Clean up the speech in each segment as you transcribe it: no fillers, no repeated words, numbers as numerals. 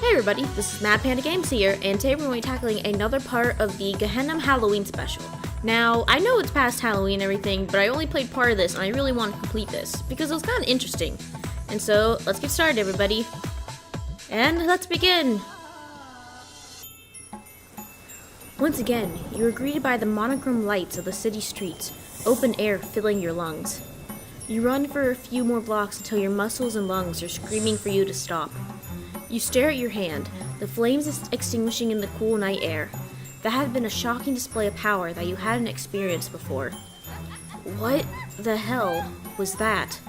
Hey everybody, this is MadPanda Games here, and today we're going to be tackling another part of the Gehennam Halloween Special. Now, I know it's past Halloween and everything, but I only played part of this, and I really want to complete this, because it was kind of interesting. And so, let's get started everybody. And let's begin! Once again, you are greeted by the monochrome lights of the city streets, open air filling your lungs. You run for a few more blocks until your muscles and lungs are screaming for you to stop. You stare at your hand, the flames extinguishing in the cool night air. That had been a shocking display of power that you hadn't experienced before. What the hell was that?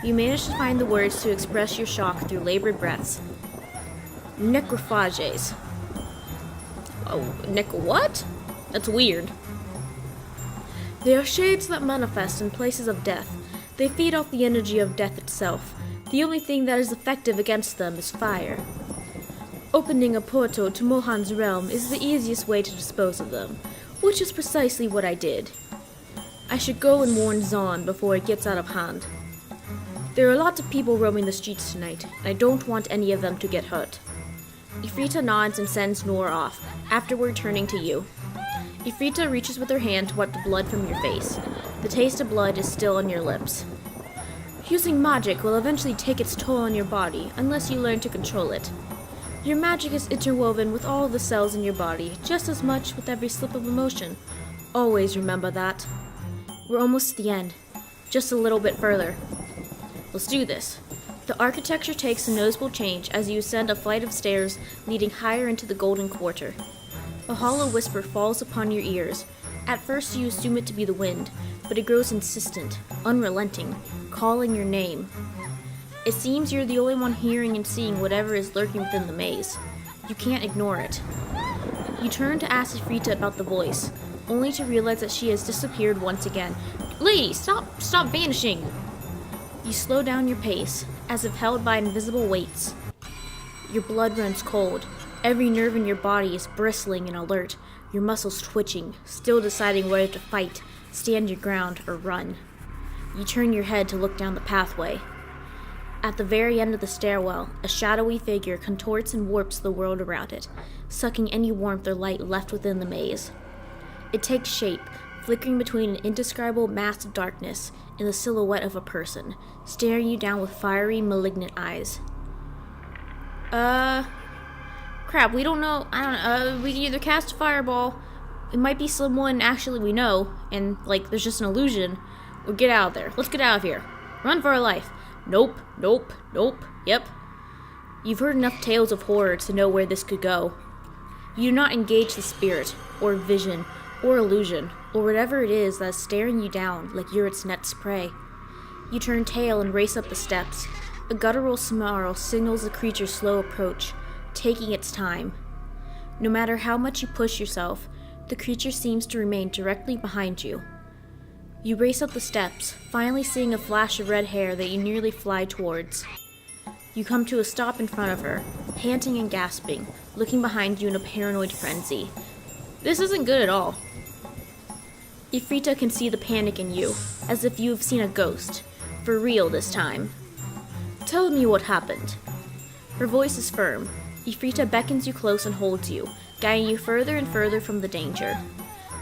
You managed to find the words to express your shock through labored breaths. Necrophages. Oh, what? That's weird. They are shades that manifest in places of death. They feed off the energy of death itself. The only thing that is effective against them is fire. Opening a portal to Mohan's realm is the easiest way to dispose of them, which is precisely what I did. I should go and warn Zahn before it gets out of hand. There are lots of people roaming the streets tonight, and I don't want any of them to get hurt. Ifrita nods and sends Noor off, afterward turning to you. Ifrita reaches with her hand to wipe the blood from your face. The taste of blood is still on your lips. Using magic will eventually take its toll on your body, unless you learn to control it. Your magic is interwoven with all the cells in your body, just as much with every slip of emotion. Always remember that. We're almost at the end. Just a little bit further. Let's do this. The architecture takes a noticeable change as you ascend a flight of stairs leading higher into the Golden Quarter. A hollow whisper falls upon your ears. At first you assume it to be the wind, but it grows insistent, unrelenting, calling your name. It seems you're the only one hearing and seeing whatever is lurking within the maze. You can't ignore it. You turn to ask Ifrita about the voice, only to realize that she has disappeared once again. Lady, stop vanishing! You slow down your pace, as if held by invisible weights. Your blood runs cold. Every nerve in your body is bristling and alert, your muscles twitching, still deciding whether to fight, stand your ground, or run. You turn your head to look down the pathway. At the very end of the stairwell, a shadowy figure contorts and warps the world around it, sucking any warmth or light left within the maze. It takes shape, flickering between an indescribable mass of darkness and the silhouette of a person, staring you down with fiery, malignant eyes. Crap, we don't know. We can either cast a fireball, it might be someone actually we know, and, there's just an illusion, or get out of there. Let's get out of here. Run for our life. Nope. Yep. You've heard enough tales of horror to know where this could go. You do not engage the spirit, or vision, or illusion, or whatever it is that is staring you down like you're its next prey. You turn tail and race up the steps. A guttural snarl signals the creature's slow approach, taking its time. No matter how much you push yourself, the creature seems to remain directly behind you. You race up the steps, finally seeing a flash of red hair that you nearly fly towards. You come to a stop in front of her, panting and gasping, looking behind you in a paranoid frenzy. This isn't good at all. Ifrita can see the panic in you, as if you have seen a ghost. For real this time. Tell me what happened. Her voice is firm. Ifrita beckons you close and holds you, guiding you further and further from the danger.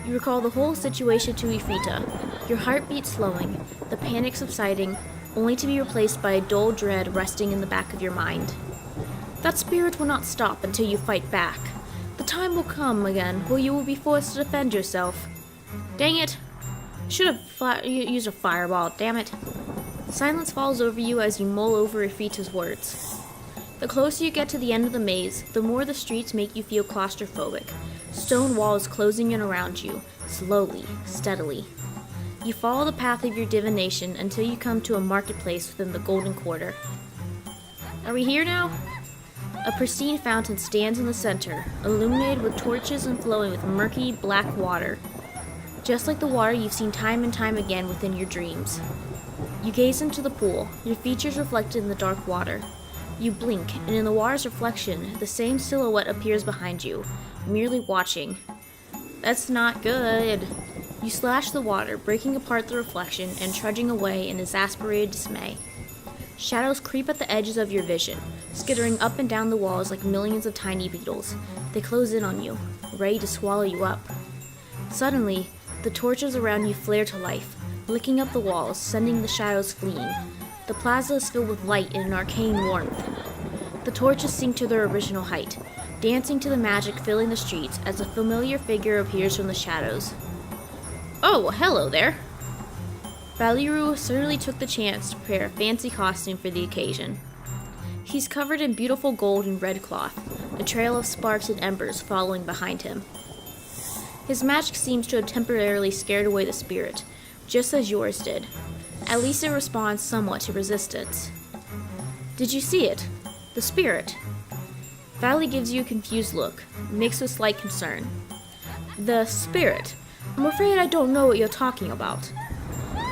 You recall the whole situation to Ifrita, your heartbeat slowing, the panic subsiding, only to be replaced by a dull dread resting in the back of your mind. That spirit will not stop until you fight back. The time will come again where you will be forced to defend yourself. Dang it! Should have used a fireball, damn it. Silence falls over you as you mull over Ifrita's words. The closer you get to the end of the maze, the more the streets make you feel claustrophobic. Stone walls closing in around you, slowly, steadily. You follow the path of your divination until you come to a marketplace within the Golden Quarter. Are we here now? A pristine fountain stands in the center, illuminated with torches and flowing with murky, black water. Just like the water you've seen time and time again within your dreams. You gaze into the pool, your features reflected in the dark water. You blink, and in the water's reflection, the same silhouette appears behind you, merely watching. That's not good. You slash the water, breaking apart the reflection and trudging away in exasperated dismay. Shadows creep at the edges of your vision, skittering up and down the walls like millions of tiny beetles. They close in on you, ready to swallow you up. Suddenly, the torches around you flare to life, licking up the walls, sending the shadows fleeing. The plaza is filled with light and an arcane warmth. The torches sink to their original height, dancing to the magic filling the streets as a familiar figure appears from the shadows. Oh, hello there! Valiru certainly took the chance to prepare a fancy costume for the occasion. He's covered in beautiful gold and red cloth, a trail of sparks and embers following behind him. His magic seems to have temporarily scared away the spirit, just as yours did. At least it responds somewhat to resistance. Did you see it? The spirit? Valley gives you a confused look, mixed with slight concern. The spirit? I'm afraid I don't know what you're talking about.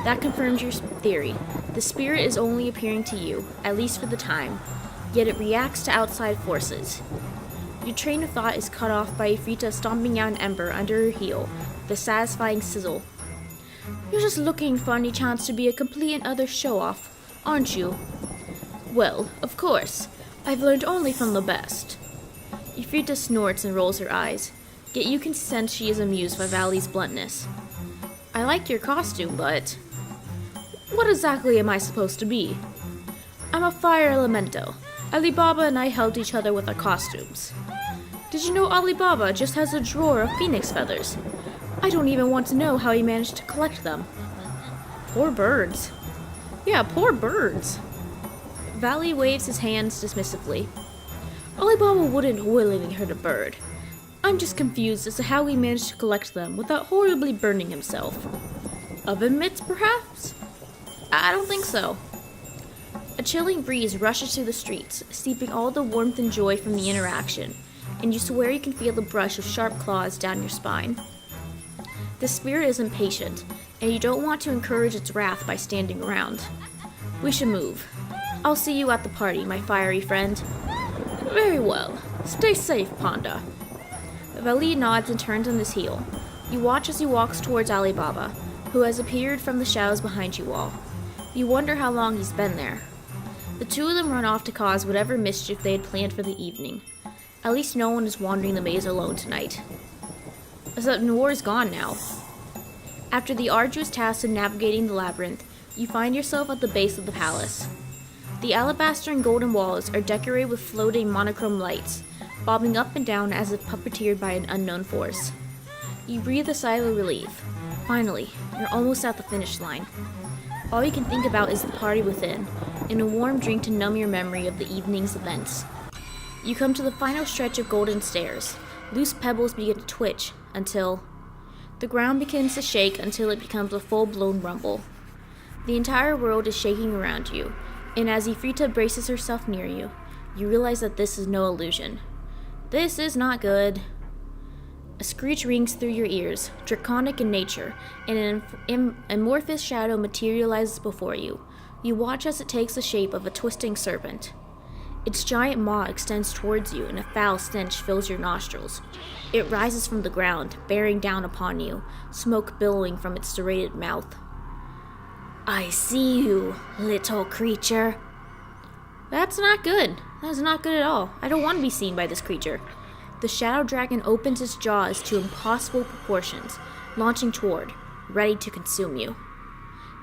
That confirms your theory. The spirit is only appearing to you, at least for the time, yet it reacts to outside forces. Your train of thought is cut off by Ifrita stomping out an ember under her heel, with a satisfying sizzle. You're just looking for any chance to be a complete and utter show-off, aren't you? Well, of course. I've learned only from the best. Ifrita snorts and rolls her eyes, yet you can sense she is amused by Valley's bluntness. I like your costume, but... What exactly am I supposed to be? I'm a fire elemental. Alibaba and I helped each other with our costumes. Did you know Alibaba just has a drawer of phoenix feathers? I don't even want to know how he managed to collect them. Poor birds. Yeah, poor birds. Valley waves his hands dismissively. Alibaba wouldn't willingly hurt a bird. I'm just confused as to how he managed to collect them without horribly burning himself. Oven mitts, perhaps? I don't think so. A chilling breeze rushes through the streets, steeping all the warmth and joy from the interaction, and you swear you can feel the brush of sharp claws down your spine. The spirit is impatient, and you don't want to encourage its wrath by standing around. We should move. I'll see you at the party, my fiery friend. Very well. Stay safe, Panda. Vali nods and turns on his heel. You watch as he walks towards Alibaba, who has appeared from the shadows behind you all. You wonder how long he's been there. The two of them run off to cause whatever mischief they had planned for the evening. At least no one is wandering the maze alone tonight. Except Noor is gone now. After the arduous task of navigating the labyrinth, you find yourself at the base of the palace. The alabaster and golden walls are decorated with floating monochrome lights, bobbing up and down as if puppeteered by an unknown force. You breathe a sigh of relief. Finally, you're almost at the finish line. All you can think about is the party within, and a warm drink to numb your memory of the evening's events. You come to the final stretch of golden stairs. Loose pebbles begin to twitch until... The ground begins to shake until it becomes a full-blown rumble. The entire world is shaking around you, and as Ifrita braces herself near you, you realize that this is no illusion. This is not good. A screech rings through your ears, draconic in nature, and an amorphous shadow materializes before you. You watch as it takes the shape of a twisting serpent. Its giant maw extends towards you, and a foul stench fills your nostrils. It rises from the ground, bearing down upon you, smoke billowing from its serrated mouth. I see you, little creature. That's not good. That's not good at all. I don't want to be seen by this creature. The shadow dragon opens its jaws to impossible proportions, launching toward, ready to consume you.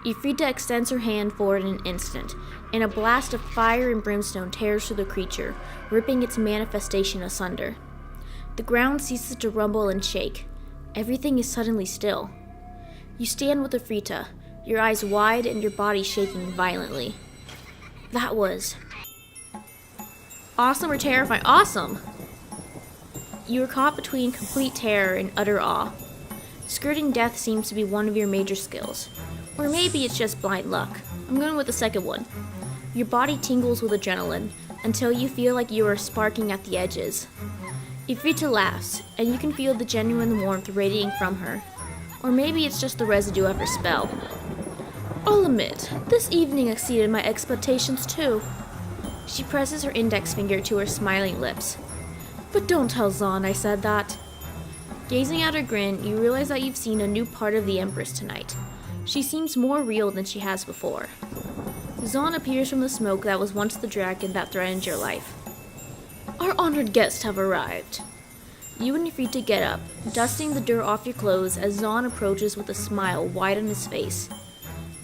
Ifrita extends her hand forward in an instant, and a blast of fire and brimstone tears through the creature, ripping its manifestation asunder. The ground ceases to rumble and shake. Everything is suddenly still. You stand with Ifrita, your eyes wide and your body shaking violently. That was... awesome or terrifying? Awesome! You are caught between complete terror and utter awe. Skirting death seems to be one of your major skills. Or maybe it's just blind luck. I'm going with the second one. Your body tingles with adrenaline until you feel like you are sparking at the edges. Ifrita laughs, and you can feel the genuine warmth radiating from her. Or maybe it's just the residue of her spell. I'll admit, this evening exceeded my expectations too. She presses her index finger to her smiling lips. But don't tell Zahn I said that. Gazing at her grin, you realize that you've seen a new part of the Empress tonight. She seems more real than she has before. Zahn appears from the smoke that was once the dragon that threatened your life. Our honored guests have arrived. You and Ifrita get up, dusting the dirt off your clothes as Zahn approaches with a smile wide on his face.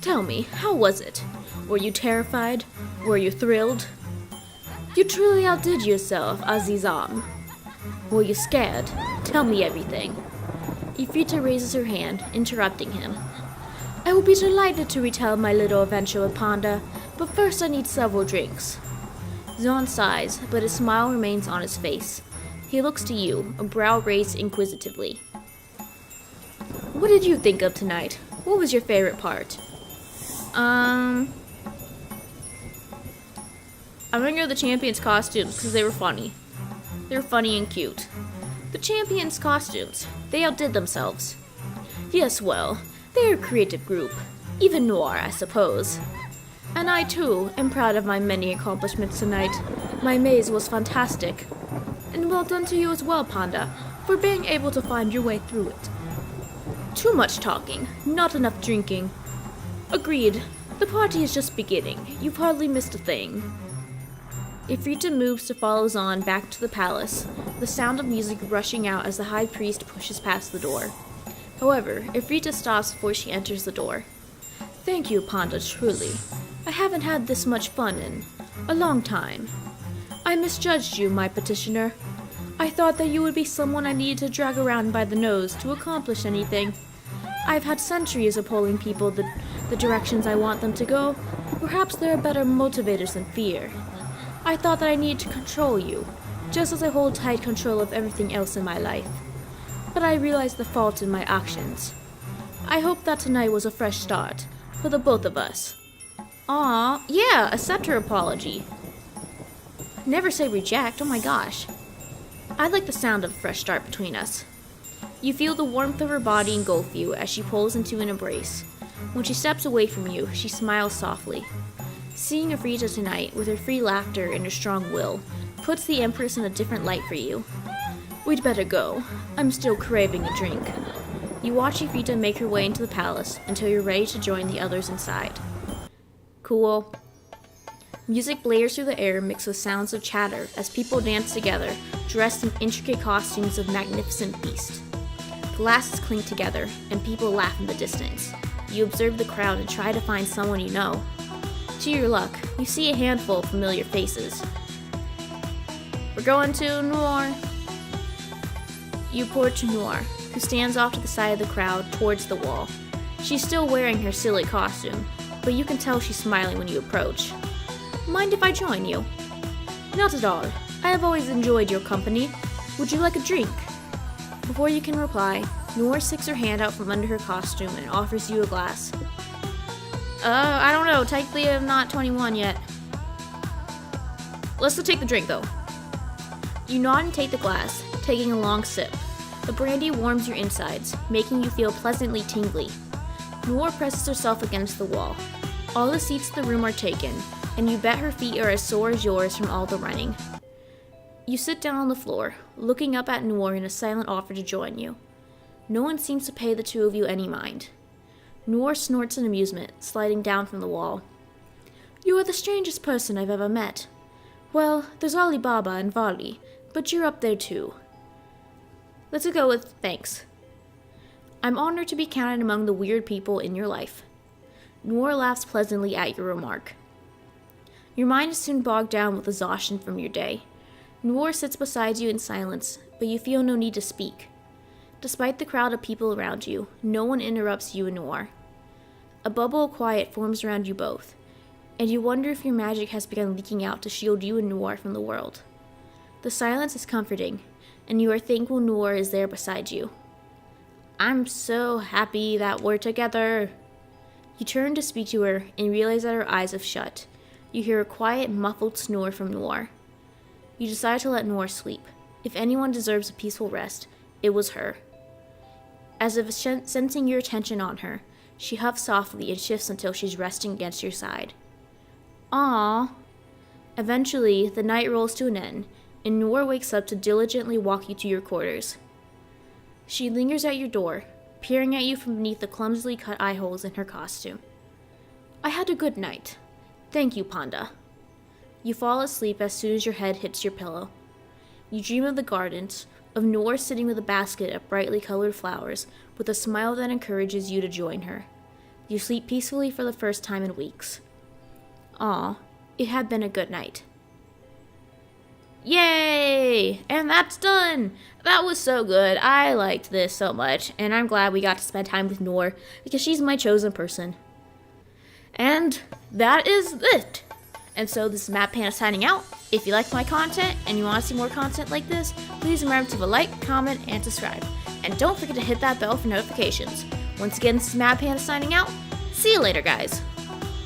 Tell me, how was it? Were you terrified? Were you thrilled? You truly outdid yourself, Azizam. Were you scared? Tell me everything. Ifrita raises her hand, interrupting him. I will be delighted to retell my little adventure with Panda, but first I need several drinks. Zahn sighs, but his smile remains on his face. He looks to you, a brow raised inquisitively. What did you think of tonight? What was your favorite part? I'm gonna go the champions' costumes because they were funny. They were funny and cute. The champions' costumes, they outdid themselves. Yes, well, they're a creative group. Even Noir, I suppose. And I, too, am proud of my many accomplishments tonight. My maze was fantastic. And well done to you as well, Panda, for being able to find your way through it. Too much talking, not enough drinking. Agreed. The party is just beginning. You've hardly missed a thing. Ifrita moves to follow Zahn back to the palace, the sound of music rushing out as the high priest pushes past the door. However, Ifrita stops before she enters the door. Thank you, Panda, truly. I haven't had this much fun in a long time. I misjudged you, my petitioner. I thought that you would be someone I needed to drag around by the nose to accomplish anything. I've had centuries of pulling people the directions I want them to go. Perhaps there are better motivators than fear. I thought that I needed to control you, just as I hold tight control of everything else in my life. But I realized the fault in my actions. I hope that tonight was a fresh start, for the both of us. Aw, yeah, accept her apology. Never say reject, oh my gosh. I like the sound of a fresh start between us. You feel the warmth of her body engulf you as she pulls into an embrace. When she steps away from you, she smiles softly. Seeing Ifrita tonight, with her free laughter and her strong will, puts the Empress in a different light for you. We'd better go. I'm still craving a drink. You watch Ifrita make her way into the palace until you're ready to join the others inside. Cool. Music blares through the air mixed with sounds of chatter as people dance together, dressed in intricate costumes of magnificent beasts. Glasses clink together, and people laugh in the distance. You observe the crowd and try to find someone you know. To your luck, you see a handful of familiar faces. We're going to Noir. You port to Noir, who stands off to the side of the crowd towards the wall. She's still wearing her silly costume, but you can tell she's smiling when you approach. Mind if I join you? Not at all. I have always enjoyed your company. Would you like a drink? Before you can reply, Noor sticks her hand out from under her costume and offers you a glass. I don't know. Technically, I'm not 21 yet. Let's go take the drink, though. You nod and take the glass, taking a long sip. The brandy warms your insides, making you feel pleasantly tingly. Noor presses herself against the wall. All the seats in the room are taken, and you bet her feet are as sore as yours from all the running. You sit down on the floor, looking up at Noor in a silent offer to join you. No one seems to pay the two of you any mind. Noor snorts in amusement, sliding down from the wall. You are the strangest person I've ever met. Well, there's Alibaba and Vali, but you're up there too. Let's go with thanks. I'm honored to be counted among the weird people in your life. Noor laughs pleasantly at your remark. Your mind is soon bogged down with exhaustion from your day. Noor sits beside you in silence, but you feel no need to speak. Despite the crowd of people around you, no one interrupts you and Noir. A bubble of quiet forms around you both, and you wonder if your magic has begun leaking out to shield you and Noir from the world. The silence is comforting, and you are thankful Noir is there beside you. I'm so happy that we're together. You turn to speak to her and realize that her eyes have shut. You hear a quiet, muffled snore from Noir. You decide to let Noir sleep. If anyone deserves a peaceful rest, it was her. As if sensing your attention on her, she huffs softly and shifts until she's resting against your side. Aww. Eventually, the night rolls to an end, and Noor wakes up to diligently walk you to your quarters. She lingers at your door, peering at you from beneath the clumsily cut eye holes in her costume. I had a good night. Thank you, Panda. You fall asleep as soon as your head hits your pillow. You dream of the gardens, of Noor sitting with a basket of brightly colored flowers, with a smile that encourages you to join her. You sleep peacefully for the first time in weeks. Aw, it had been a good night. Yay! And that's done! That was so good. I liked this so much, and I'm glad we got to spend time with Noor, because she's my chosen person. And that is it! And so this is MadPanda signing out. If you like my content and you want to see more content like this, please remember to like, comment, and subscribe. And don't forget to hit that bell for notifications. Once again, this is MadPanda signing out. See you later, guys.